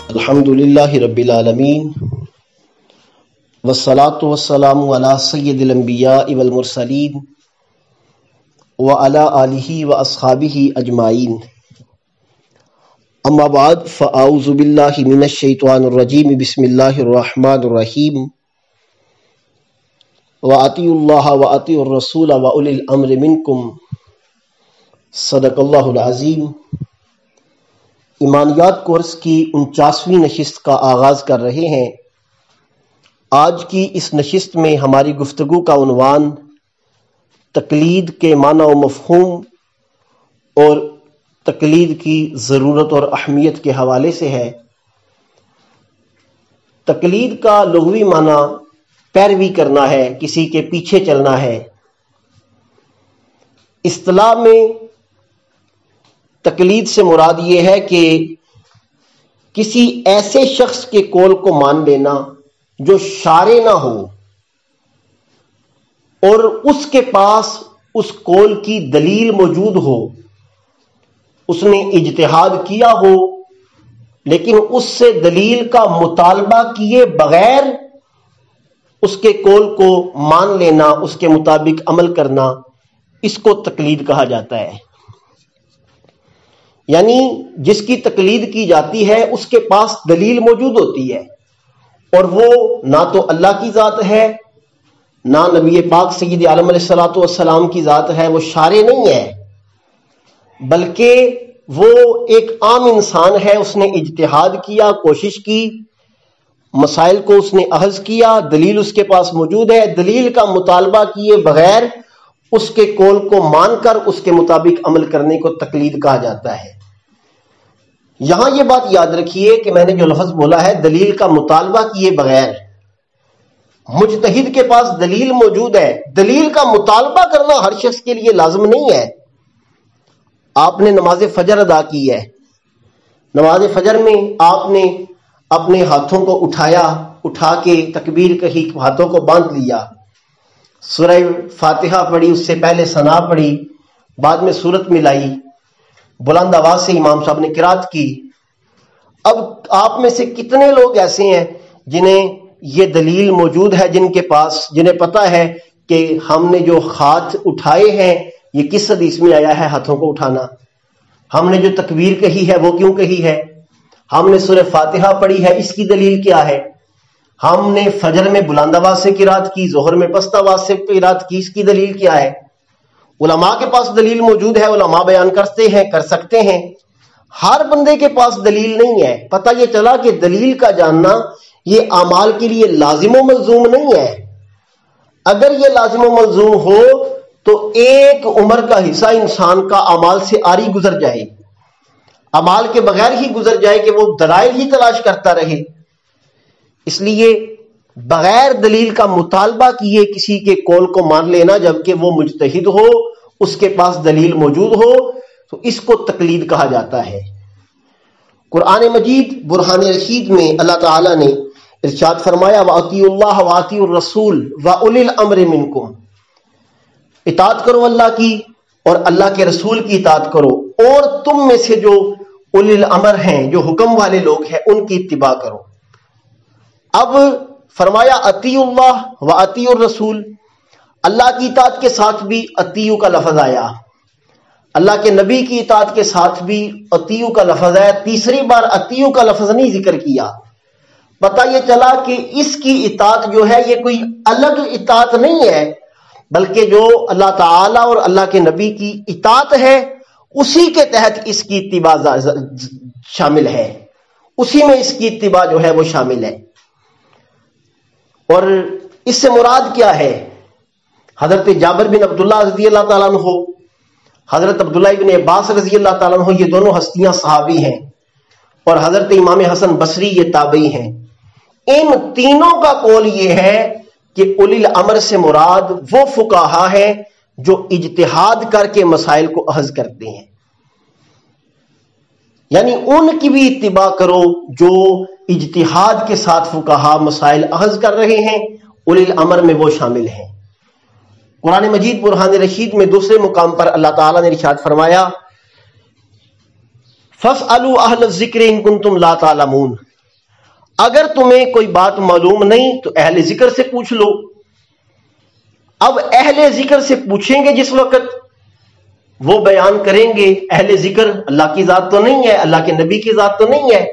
الحمدللہ رب العالمین والصلاة والسلام علی سید الانبیاء والمرسلین وعلی آلہ واصحابہ اجمعین، اما بعد فاعوذ باللہ من الشیطان الرجیم، بسم اللہ الرحمن الرحیم، وَأَطِیعُوا اللَّهَ وَأَطِیعُوا الرَّسُولَ وَأُولِي الْأَمْرِ مِنْکُمْ۔ صدق اللہ العظیم۔ ایمانیات کورس کی 49ویں نشست کا آغاز کر رہے ہیں۔ آج کی اس نشست میں ہماری گفتگو کا عنوان تقلید کے معنی و مفہوم اور تقلید کی ضرورت اور اہمیت کے حوالے سے ہے۔ تقلید کا لغوی معنی پیروی کرنا ہے، کسی کے پیچھے چلنا ہے۔ اصطلاح میں تقلید سے مراد یہ ہے کہ کسی ایسے شخص کے قول کو مان لینا جو شارع نہ ہو اور اس کے پاس اس قول کی دلیل موجود ہو، اس نے اجتہاد کیا ہو لیکن اس سے دلیل کا مطالبہ کیے بغیر اس کے قول کو مان لینا، اس کے مطابق عمل کرنا، اس کو تقلید کہا جاتا ہے۔ یعنی جس کی تقلید کی جاتی ہے اس کے پاس دلیل موجود ہوتی ہے، اور وہ نہ تو اللہ کی ذات ہے، نہ نبی پاک سید عالم علیہ الصلوۃ والسلام کی ذات ہے، وہ شارع نہیں ہے، بلکہ وہ ایک عام انسان ہے۔ اس نے اجتہاد کیا، کوشش کی، مسائل کو اس نے اخذ کیا، دلیل اس کے پاس موجود ہے، دلیل کا مطالبہ کیے بغیر اس کے قول کو مان کر اس کے مطابق عمل کرنے کو تقلید کہا جاتا ہے۔ یہاں یہ بات یاد رکھیے کہ میں نے جو لفظ بولا ہے دلیل کا مطالبہ کیے بغیر، مجتہد کے پاس دلیل موجود ہے، دلیل کا مطالبہ کرنا ہر شخص کے لیے لازم نہیں ہے۔ آپ نے نماز فجر ادا کی ہے، نماز فجر میں آپ نے اپنے ہاتھوں کو اٹھا کے تکبیر کہی، ہاتھوں کو باندھ لیا، سورہ فاتحہ پڑھی، اس سے پہلے ثنا پڑھی، بعد میں سورت ملائی، بلند آواز سے امام صاحب نے قرات کی۔ اب آپ میں سے کتنے لوگ ایسے ہیں جنہیں یہ دلیل موجود ہے، جنہیں پتا ہے کہ ہم نے جو ہاتھ اٹھائے ہیں یہ کس حدیث میں آیا ہے ہاتھوں کو اٹھانا، ہم نے جو تکبیر کہی ہے وہ کیوں کہی ہے، ہم نے سورہ فاتحہ پڑھی ہے اس کی دلیل کیا ہے، ہم نے فجر میں بلند آواز سے قرات کی، ظہر میں پست آواز سے قرات کی، اس کی دلیل کیا ہے۔ علماء کے پاس دلیل موجود ہے، علماء بیان کرتے ہیں، کر سکتے ہیں۔ ہر بندے کے پاس دلیل نہیں ہے۔ پتہ یہ چلا کہ دلیل کا جاننا یہ اعمال کے لیے لازم و ملزوم نہیں ہے۔ اگر یہ لازم و ملزوم ہو تو ایک عمر کا حصہ انسان کا اعمال سے آری گزر جائے، اعمال کے بغیر ہی گزر جائے کہ وہ دلائل ہی تلاش کرتا رہے۔ اس لیے بغیر دلیل کا مطالبہ کیے کسی کے قول کو مان لینا، جبکہ وہ مجتہد ہو، اس کے پاس دلیل موجود ہو، تو اس کو تقلید کہا جاتا ہے۔ قرآن مجید برہان رشید میں اللہ تعالیٰ نے ارشاد فرمایا، وَأَطِیعُوا اللَّهَ وَأَطِیعُوا الرَّسُولَ وَأُولِي الْأَمْرِ مِنْکُمْ۔ اطاعت کرو اللہ کی اور اللہ کے رسول کی اطاعت کرو، اور تم میں سے جو اولی الامر ہیں، جو حکم والے لوگ ہیں، ان کی اتباع کرو۔ اب فرمایا اطیعوا اللہ و اطیعوا الرسول، اللہ کی اطاعت کے ساتھ بھی اطیعوا کا لفظ آیا، اللہ کے نبی کی اطاعت کے ساتھ بھی اطیعوا کا لفظ آیا، تیسری بار اطیعوا کا لفظ نہیں ذکر کیا۔ پتہ یہ چلا کہ اس کی اطاعت جو ہے یہ کوئی الگ اطاعت نہیں ہے، بلکہ جو اللہ تعالی اور اللہ کے نبی کی اطاعت ہے اسی کے تحت اس کی اتباع شامل ہے، اسی میں اس کی اتباع جو ہے وہ شامل ہے۔ اور اس سے مراد کیا ہے؟ حضرت جابر بن عبداللہ رضی اللہ تعالیٰ عنہ، حضرت عبداللہ بن عباس رضی اللہ تعالیٰ عنہ، یہ دونوں ہستیاں صحابی ہیں، اور حضرت امام حسن بصری یہ تابعی ہیں۔ ان تینوں کا قول یہ ہے کہ اولی الامر سے مراد وہ فقہا ہیں جو اجتہاد کر کے مسائل کو اخذ کرتے ہیں، یعنی ان کی بھی اتباع کرو جو اجتہاد کے ساتھ فقہا مسائل اخذ کر رہے ہیں، اولی الامر میں وہ شامل ہیں۔ قرآن مجید برہان رشید میں دوسرے مقام پر اللہ تعالیٰ نے ارشاد فرمایا فَاسْأَلُوا أَهْلَ الذِّكْرِ إِن كُنتُمْ لَا تَعْلَمُونَ، اگر تمہیں کوئی بات معلوم نہیں تو اہل ذکر سے پوچھ لو۔ اب اہل ذکر سے پوچھیں گے جس وقت وہ بیان کریں گے، اہل ذکر اللہ کی ذات تو نہیں ہے، اللہ کے نبی کی ذات تو نہیں ہے،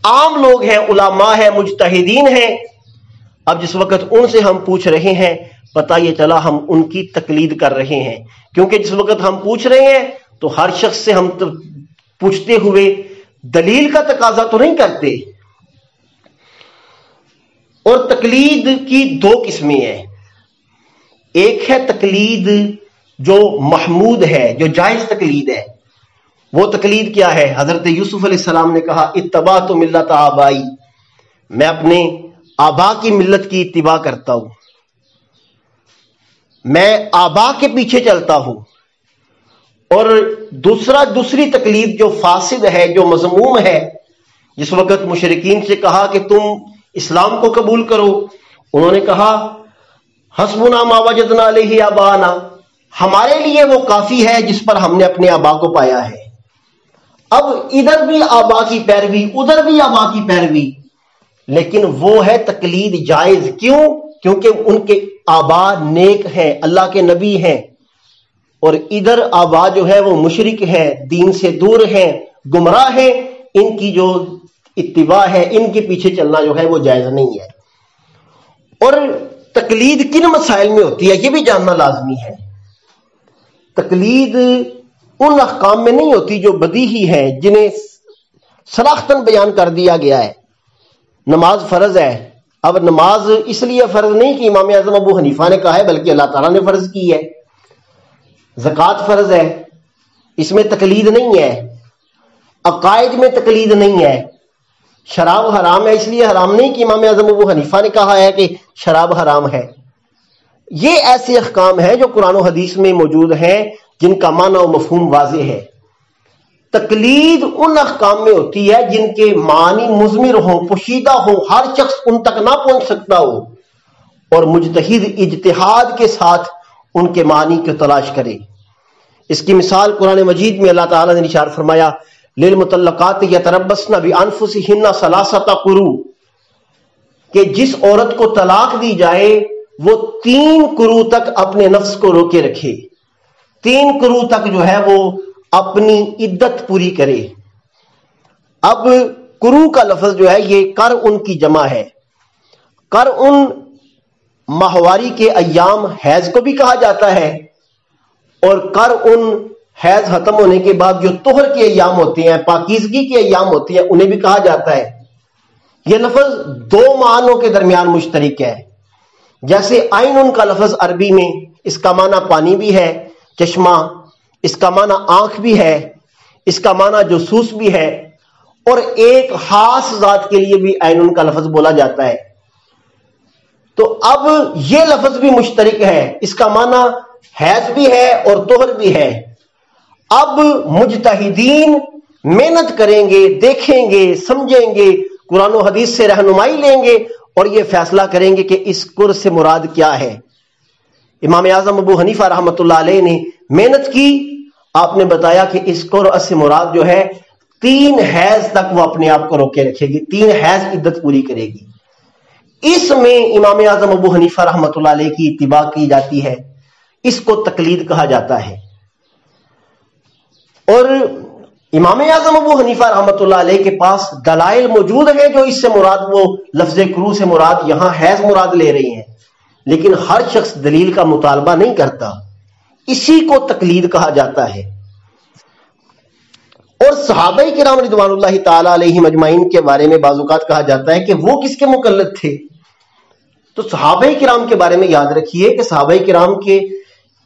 عام لوگ ہیں، علماء ہیں، مجتہدین ہیں۔ اب جس وقت ان سے ہم پوچھ رہے ہیں، پتہ یہ چلا ہم ان کی تقلید کر رہے ہیں، کیونکہ جس وقت ہم پوچھ رہے ہیں تو ہر شخص سے ہم پوچھتے ہوئے دلیل کا تقاضا تو نہیں کرتے۔ اور تقلید کی دو قسمیں ہیں، ایک ہے تقلید جو محمود ہے، جو جائز تقلید ہے۔ وہ تقلید کیا ہے؟ حضرت یوسف علیہ السلام نے کہا اتبعت ملت آبائی، میں اپنے آبا کی ملت کی اتباع کرتا ہوں، میں آبا کے پیچھے چلتا ہوں۔ اور دوسری تقلید جو فاسد ہے، جو مذموم ہے، جس وقت مشرکین سے کہا کہ تم اسلام کو قبول کرو، انہوں نے کہا حسبنا ما وجدنا علیہ آباءنا، ہمارے لیے وہ کافی ہے جس پر ہم نے اپنے آبا کو پایا ہے۔ اب ادھر بھی آبا کی پیروی، ادھر بھی آبا کی پیروی، لیکن وہ ہے تقلید جائز۔ کیوں؟ کیونکہ ان کے آبا نیک ہیں، اللہ کے نبی ہیں، اور ادھر آبا جو ہے وہ مشرک ہیں، دین سے دور ہیں، گمراہ ہیں، ان کی جو اتباع ہے، ان کے پیچھے چلنا جو ہے وہ جائز نہیں ہے۔ اور تقلید کن مسائل میں ہوتی ہے یہ بھی جاننا لازمی ہے۔ تقلید ان احکام میں نہیں ہوتی جو بدیہی ہیں، جنہیں صراحتاً بیان کر دیا گیا ہے۔ نماز فرض ہے، اب نماز اس لیے فرض نہیں کہ امام اعظم ابو حنیفہ نے کہا ہے، بلکہ اللہ تعالیٰ نے فرض کی ہے۔ زکوٰۃ فرض ہے، اس میں تقلید نہیں ہے۔ عقائد میں تقلید نہیں ہے۔ شراب حرام ہے، اس لیے حرام نہیں کہ امام اعظم ابو حنیفہ نے کہا ہے کہ شراب حرام ہے۔ یہ ایسے احکام ہیں جو قرآن و حدیث میں موجود ہیں، جن کا معنی و مفہوم واضح ہے۔ تقلید ان احکام میں ہوتی ہے جن کے معنی مضمر ہوں، پوشیدہ ہوں، ہر شخص ان تک نہ پہنچ سکتا ہو، اور مجتہد اجتہاد کے ساتھ ان کے معنی کی تلاش کرے۔ اس کی مثال قرآن مجید میں اللہ تعالیٰ نے ارشاد فرمایا للمطلقات یتربصن بانفسہن ثلاثۃ قروء، کہ جس عورت کو طلاق دی جائے وہ 3 قروء تک اپنے نفس کو روکے رکھے، 3 قروء تک جو ہے وہ اپنی عدت پوری کرے۔ اب قروء کا لفظ جو ہے یہ قرء کی جمع ہے۔ قرء ماہواری کے ایام حیض کو بھی کہا جاتا ہے، اور قرء حیض ختم ہونے کے بعد جو طہر کے ایام ہوتے ہیں، پاکیزگی کے ایام ہوتے ہیں، انہیں بھی کہا جاتا ہے۔ یہ لفظ 2 معنوں کے درمیان مشترک ہے۔ جیسے عین کا لفظ عربی میں اس کا معنی پانی بھی ہے، چشمہ، اس کا معنی آنکھ بھی ہے، اس کا معنی جاسوس بھی ہے، اور ایک خاص ذات کے لیے بھی عین کا لفظ بولا جاتا ہے۔ تو اب یہ لفظ بھی مشترک ہے، اس کا معنی حیض بھی ہے اور طہر بھی ہے۔ اب مجتہدین محنت کریں گے، دیکھیں گے، سمجھیں گے، قرآن و حدیث سے رہنمائی لیں گے، اور یہ فیصلہ کریں گے کہ اس قر سے مراد کیا ہے۔ امام اعظم ابو حنیفہ رحمۃ اللہ علیہ نے محنت کی، آپ نے بتایا کہ اس قر سے مراد جو ہے 3 حیض تک وہ اپنے آپ کو روکے رکھے گی، 3 حیض عدت پوری کرے گی۔ اس میں امام اعظم ابو حنیفہ رحمۃ اللہ علیہ کی اتباع کی جاتی ہے، اس کو تقلید کہا جاتا ہے۔ اور امام اعظم ابو حنیفہ رحمۃ اللہ علیہ کے پاس دلائل موجود ہیں جو اس سے مراد، وہ لفظ قروء سے مراد یہاں حیض مراد لے رہی ہیں، لیکن ہر شخص دلیل کا مطالبہ نہیں کرتا، اسی کو تقلید کہا جاتا ہے۔ اور صحابہ کرام رضوان اللہ تعالی علیہم اجمعین کے بارے میں بعض اوقات کہا جاتا ہے کہ وہ کس کے مقلد تھے۔ تو صحابہ کرام کے بارے میں یاد رکھیے کہ صحابہ کرام کے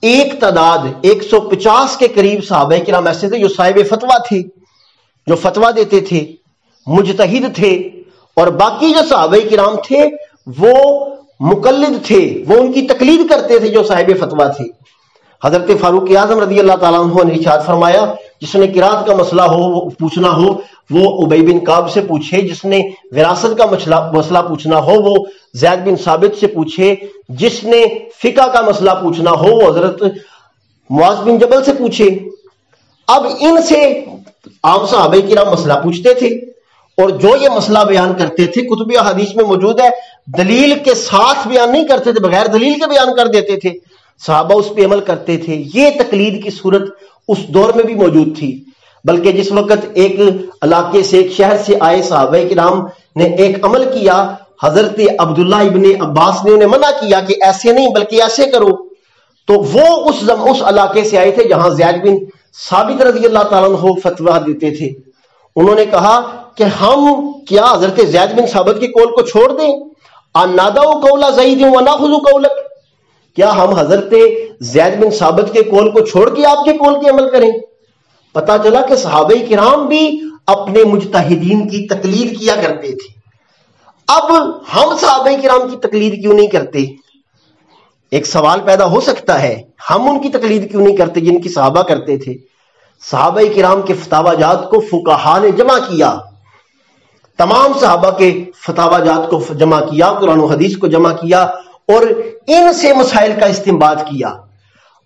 ایک تعداد 150 کے قریب صحابہ کرام ایسے تھے جو صاحب فتویٰ تھے، جو فتویٰ دیتے تھے، مجتہد تھے، اور باقی جو صحابہ کرام تھے وہ مقلد تھے، وہ ان کی تقلید کرتے تھے جو صاحب فتویٰ تھے۔ حضرت فاروق اعظم رضی اللہ تعالیٰ عنہ نے ارشاد فرمایا جس نے قرات کا مسئلہ ہو پوچھنا ہو وہ ابی بن کعب سے پوچھے، جس نے وراثت کا مسئلہ پوچھنا ہو وہ زید بن ثابت سے پوچھے، جس نے فقہ کا مسئلہ پوچھنا ہو وہ حضرت معاذ بن جبل سے پوچھے۔ اب ان سے عام صحابہ کرام مسئلہ پوچھتے تھے اور جو یہ مسئلہ بیان کرتے تھے کتب احادیث میں موجود ہے، دلیل کے ساتھ بیان نہیں کرتے تھے، بغیر دلیل کے بیان کر دیتے تھے، صحابہ اس پہ عمل کرتے تھے۔ یہ تقلید کی صورت اس دور میں بھی موجود تھی، بلکہ جس وقت ایک علاقے سے ایک شہر سے آئے صحابہ کرام نے ایک عمل کیا، حضرت عبداللہ ابن عباس نے انہیں منع کیا کہ ایسے نہیں بلکہ ایسے کرو، تو وہ اس علاقے سے آئے تھے جہاں زید بن ثابت رضی اللہ تعالیٰ عنہ فتویٰ دیتے تھے۔ انہوں نے کہا کہ ہم کیا حضرت زید بن ثابت کے قول کو چھوڑ دیں؟ اَنَّدَعُ قَوْلَ زَيْدٍ وَنَأْخُذُ قَوْلَكَ، کیا ہم حضرت زید بن ثابت کے قول کو چھوڑ کے آپ کے قول کے عمل کریں؟ پتا چلا کہ صحابہ کرام بھی اپنے مجتہدین کی تقلید کیا کرتے تھے۔ اب ہم صحابہ کرام کی تقلید کیوں نہیں کرتے؟ ایک سوال پیدا ہو سکتا ہے، ہم ان کی تقلید کیوں نہیں کرتے جن کی صحابہ کرتے تھے؟ صحابہ کرام کے فتاوی جات کو فقہا نے جمع کیا، تمام صحابہ کے فتاوی جات کو جمع کیا، قرآن و حدیث کو جمع کیا اور ان سے مسائل کا استنباط کیا۔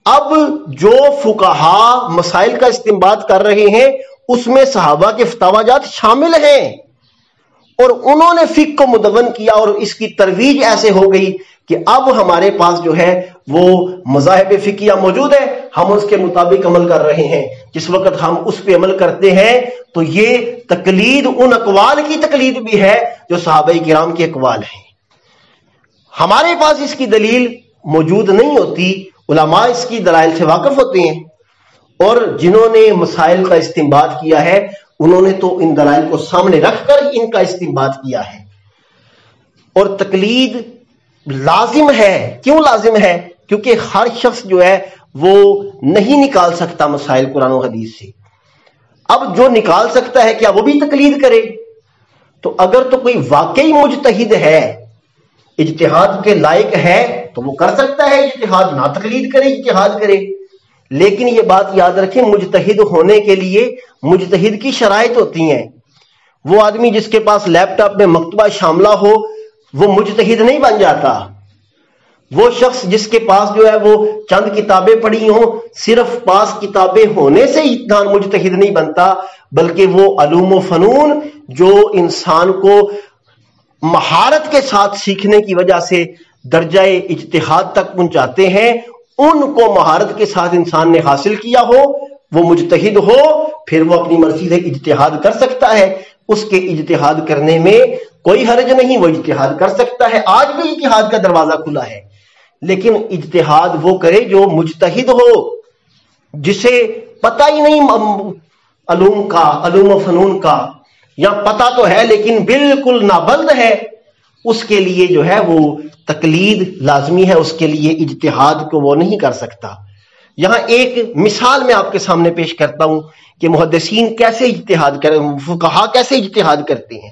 اب جو فقہا مسائل کا استنباط کر رہے ہیں اس میں صحابہ کے فتاوی جات شامل ہیں، اور انہوں نے فقہ کو مدون کیا، اور اس کی ترویج ایسے ہو گئی کہ اب ہمارے پاس جو ہے وہ مذاہب فقہیہ موجود ہے، ہم اس کے مطابق عمل کر رہے ہیں۔ جس وقت ہم اس پہ عمل کرتے ہیں تو یہ تقلید ان اقوال کی تقلید بھی ہے جو صحابہ کرام کے اقوال ہیں۔ ہمارے پاس اس کی دلیل موجود نہیں ہوتی، علماء اس کی دلائل سے واقف ہوتے ہیں، اور جنہوں نے مسائل کا استنباط کیا ہے انہوں نے تو ان دلائل کو سامنے رکھ کر ان کا استنباط کیا ہے۔ اور تقلید لازم ہے، کیوں لازم ہے؟ کیونکہ ہر شخص جو ہے وہ نہیں نکال سکتا مسائل قرآن و حدیث سے۔ اب جو نکال سکتا ہے کیا وہ بھی تقلید کرے؟ تو اگر تو کوئی واقعی مجتہد ہے، اجتہاد کے لائق ہے تو وہ کر سکتا ہے اجتہاد، نہ تقلید کرے، اجتہاد کرے۔ لیکن یہ بات یاد رکھیں، مجتہد ہونے کے لیے مجتہد کی شرائط ہوتی ہیں۔ وہ آدمی جس کے پاس لیپ ٹاپ میں مکتبہ شاملہ ہو وہ مجتہد نہیں بن جاتا۔ وہ شخص جس کے پاس جو ہے وہ چند کتابیں پڑھی ہوں، صرف پاس کتابیں ہونے سے انسان مجتہد نہیں بنتا، بلکہ وہ علوم و فنون جو انسان کو مہارت کے ساتھ سیکھنے کی وجہ سے درجہ اجتہاد تک پہنچاتے ہیں، ان کو مہارت کے ساتھ انسان نے حاصل کیا ہو، وہ مجتہد ہو، پھر وہ اپنی مرضی سے اجتہاد کر سکتا ہے۔ اس کے اجتہاد کرنے میں کوئی حرج نہیں، وہ اجتہاد کر سکتا ہے۔ آج بھی اجتہاد کا دروازہ کھلا ہے، لیکن اجتہاد وہ کرے جو مجتہد ہو، جسے پتہ ہی نہیں علوم کا، علوم و فنون کا، یا پتہ تو ہے لیکن بالکل نابلد ہے، اس کے لیے جو ہے وہ تقلید لازمی ہے، اس کے لیے اجتہاد کو وہ نہیں کر سکتا۔ یہاں ایک مثال میں آپ کے سامنے پیش کرتا ہوں کہ محدثین کیسے اجتہاد کریں، فقہا کیسے اجتہاد کرتے ہیں۔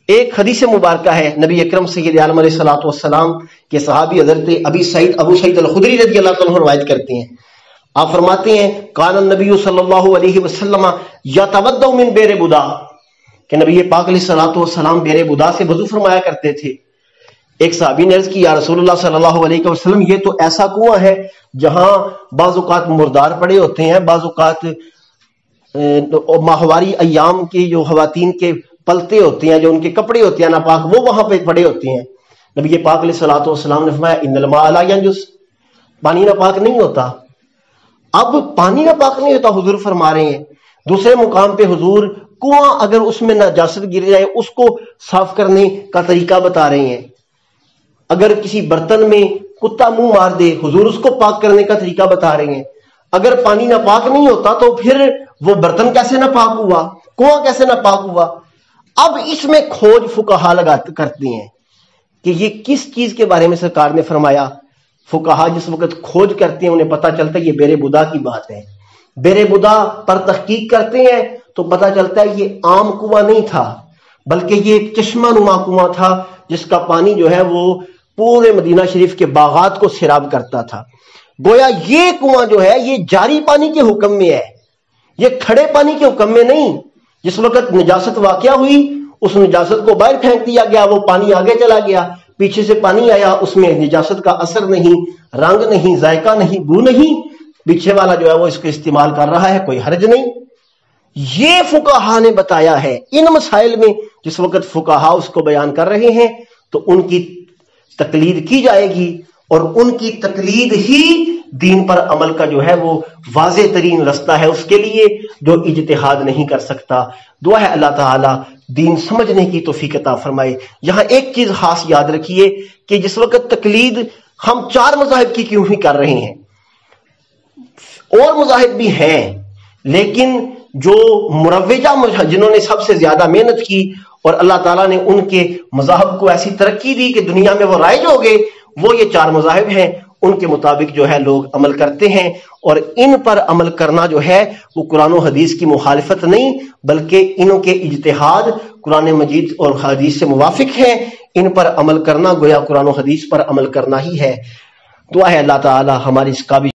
ایک حدیث مبارکہ ہے، نبی اکرم سید عالم علیہ الصلوۃ والسلام کے صحابی حضرت ابو سعید الخدری رضی اللہ عنہ روایت کرتے ہیں۔ آپ فرماتے ہیں کان النبی صلی اللہ علیہ وسلم یتودع من بئر بدا، کہ نبی پاک علیہ الصلوۃ والسلام بئر بدا سے وضو فرمایا کرتے تھے۔ ایک صحابی نے عرض کی یا رسول اللہ صلی اللہ علیہ وسلم، یہ تو ایسا کنواں ہے جہاں بعض اوقات مردار پڑے ہوتے ہیں، بعض اوقات ماہواری ایام کی جو خواتین کے پلتے ہوتے ہیں، جو ان کے کپڑے ہوتے ہیں ناپاک، وہ وہاں پہ پڑے ہوتے ہیں۔ نبی پاک علیہ الصلوۃ والسلام نے فرمایا ان الماء لا ينجس، پانی ناپاک نہیں ہوتا۔ اب پانی ناپاک نہیں ہوتا حضور فرما رہے ہیں۔ دوسرے مقام پہ حضور کنواں اگر اس میں نجاست گر جائے اس کو صاف کرنے کا طریقہ بتا رہے ہیں۔ اگر کسی برتن میں کتا منہ مار دے حضور اس کو پاک کرنے کا طریقہ بتا رہے ہیں۔ اگر پانی ناپاک نہیں ہوتا تو پھر وہ برتن کیسے ناپاک ہوا، کنواں کیسے ناپاک ہوا؟ اب اس میں کھوج فقہا کرتے ہیں کہ یہ کس چیز کے بارے میں سرکار نے فرمایا۔ فقہا جس وقت کھوج کرتے ہیں انہیں پتہ چلتا ہے یہ بئر بدا کی بات ہے۔ بئر بدا پر تحقیق کرتے ہیں تو پتہ چلتا ہے یہ عام کنواں نہیں تھا، بلکہ یہ ایک چشمہ نما کنواں تھا جس کا پانی جو ہے وہ پورے مدینہ شریف کے باغات کو سیراب کرتا تھا۔ گویا یہ کنواں جو ہے یہ جاری پانی کے حکم میں ہے، یہ کھڑے پانی کے حکم میں نہیں. جس وقت نجاست واقع ہوئی اس نجاست کو باہر پھینک دیا گیا، وہ پانی آگے چلا گیا، پیچھے سے پانی آیا، اس میں نجاست کا اثر نہیں، رنگ نہیں، ذائقہ نہیں، بو نہیں، پیچھے والا جو ہے وہ اس کو استعمال کر رہا ہے، کوئی حرج نہیں. یہ فقہا نے بتایا ہے. ان مسائل میں جس وقت فقہا اس کو بیان کر رہے ہیں تو ان کی تقلید کی جائے گی، اور ان کی تقلید ہی دین پر عمل کا جو ہے وہ واضح ترین رستہ ہے اس کے لیے جو اجتہاد نہیں کر سکتا. دعا ہے اللہ تعالی دین سمجھنے کی توفیق عطا فرمائے. یہاں ایک چیز خاص یاد رکھیے کہ جس وقت تقلید ہم 4 مذاہب کی کیوں ہی کر رہے ہیں، اور مذاہب بھی ہیں، لیکن جو مروجہ جنہوں نے سب سے زیادہ محنت کی اور اللہ تعالیٰ نے ان کے مذاہب کو ایسی ترقی دی کہ دنیا میں وہ رائج ہو گئے، وہ یہ 4 مذاہب ہیں. ان کے مطابق جو ہے لوگ عمل کرتے ہیں، اور ان پر عمل کرنا جو ہے وہ قرآن و حدیث کی مخالفت نہیں، بلکہ انہوں کے اجتہاد قرآن مجید اور حدیث سے موافق ہے. ان پر عمل کرنا گویا قرآن و حدیث پر عمل کرنا ہی ہے. دعا ہے اللہ تعالی ہماری اس قابل